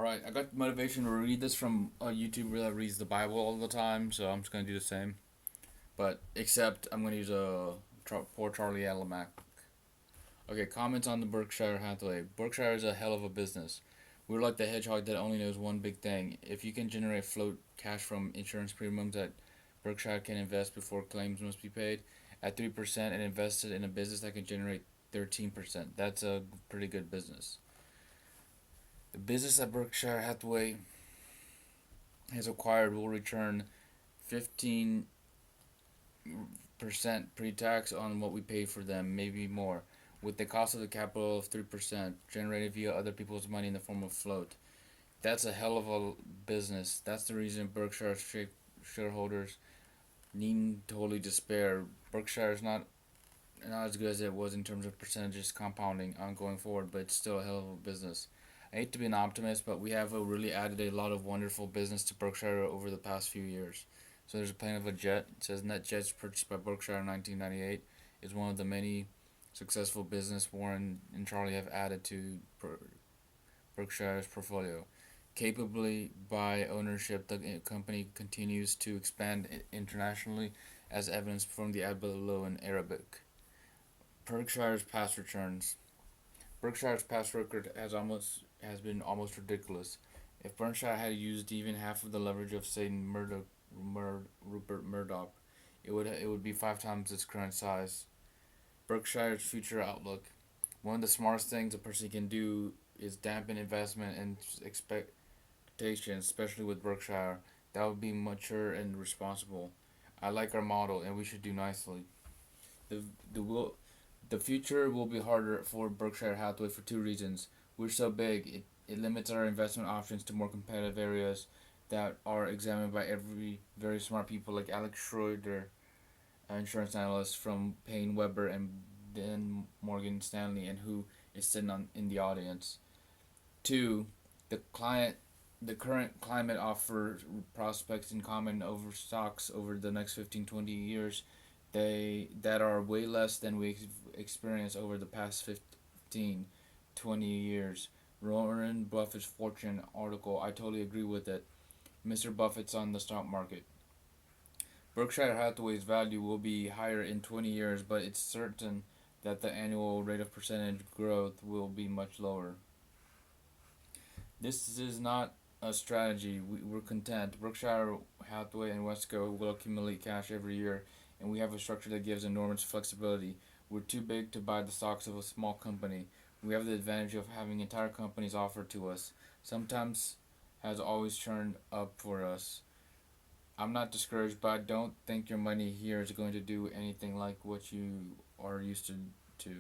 Alright, I got motivation to read this from a YouTuber that reads the Bible all the time, so I'm just gonna do the same. But, except, I'm gonna use poor Charlie Almanac. Okay, comments on the Berkshire Hathaway. Berkshire is a hell of a business. We're like the hedgehog that only knows one big thing. If you can generate float cash from insurance premiums that Berkshire can invest before claims must be paid at 3% and invested in a business that can generate 13%, that's a pretty good business. The business that Berkshire Hathaway has acquired will return 15% pre-tax on what we paid for them, maybe more, with the cost of the capital of 3% generated via other people's money in the form of float. That's a hell of a business. That's the reason Berkshire shareholders needn't totally despair. Berkshire is not as good as it was in terms of percentages compounding on going forward, but it's still a hell of a business. I hate to be an optimist, but we have really added a lot of wonderful business to Berkshire over the past few years. So there's a plane of a jet. It says NetJets purchased by Berkshire in 1998 is one of the many successful business Warren and Charlie have added to Berkshire's portfolio. Capably by ownership, the company continues to expand internationally, as evidenced from the ad below in Arabic. Berkshire's past returns. Berkshire's past record has been almost ridiculous. If Berkshire had used even half of the leverage of say Rupert Murdoch, it would be 5 times its current size. Berkshire's future outlook. One of the smartest things a person can do is dampen investment and expectations, especially with Berkshire. That would be mature and responsible. I like our model, and we should do nicely. The the will The future will be harder for Berkshire Hathaway for two reasons. We're so big, it limits our investment options to more competitive areas that are examined by very smart people like Alex Schroeder, an insurance analyst from Payne Weber and then Morgan Stanley, and who is sitting in the audience. Two, the client the current climate offers prospects in common over stocks over the next 15-20 years that are way less than we experienced over the past 15-20 years. Warren Buffett's Fortune article, I totally agree with it. Mr. Buffett's on the stock market. Berkshire Hathaway's value will be higher in 20 years, but it's certain that the annual rate of percentage growth will be much lower. This is not a strategy. We're content. Berkshire Hathaway and Wesco will accumulate cash every year, and we have a structure that gives enormous flexibility. We're too big to buy the stocks of a small company. We have the advantage of having entire companies offered to us. Sometimes has always turned up for us. I'm not discouraged, but I don't think your money here is going to do anything like what you are used to.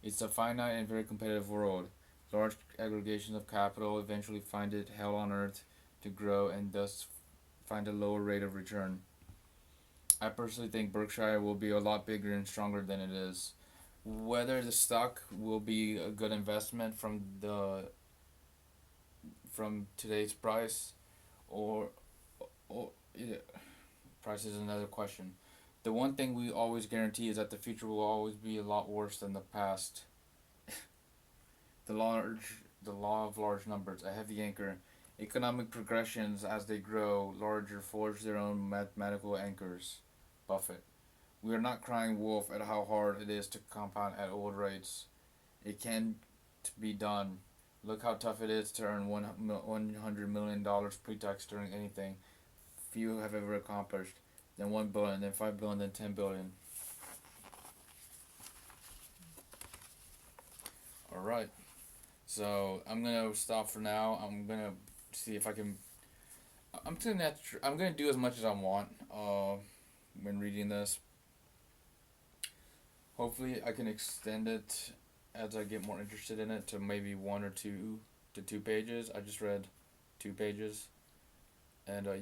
It's a finite and very competitive world. Large aggregations of capital eventually find it hell on earth to grow and thus find a lower rate of return. I personally think Berkshire will be a lot bigger and stronger than it is. Whether the stock will be a good investment from today's price or or yeah, price is another question. The one thing we always guarantee is that the future will always be a lot worse than the past. The law of large numbers, a heavy anchor. Economic progressions as they grow larger forge their own mathematical anchors. Buffett. We are not crying wolf at how hard it is to compound at old rates. It can be done. Look how tough it is to earn $100 million pre-tax during anything few have ever accomplished. Then 1 billion, then 5 billion, then 10 billion. All right. So I'm gonna stop for now. I'm gonna see if I can. I'm gonna do as much as I want. When reading this, hopefully I can extend it as I get more interested in it to maybe 1 or 2 to 2 pages. I just read 2 pages, and yeah.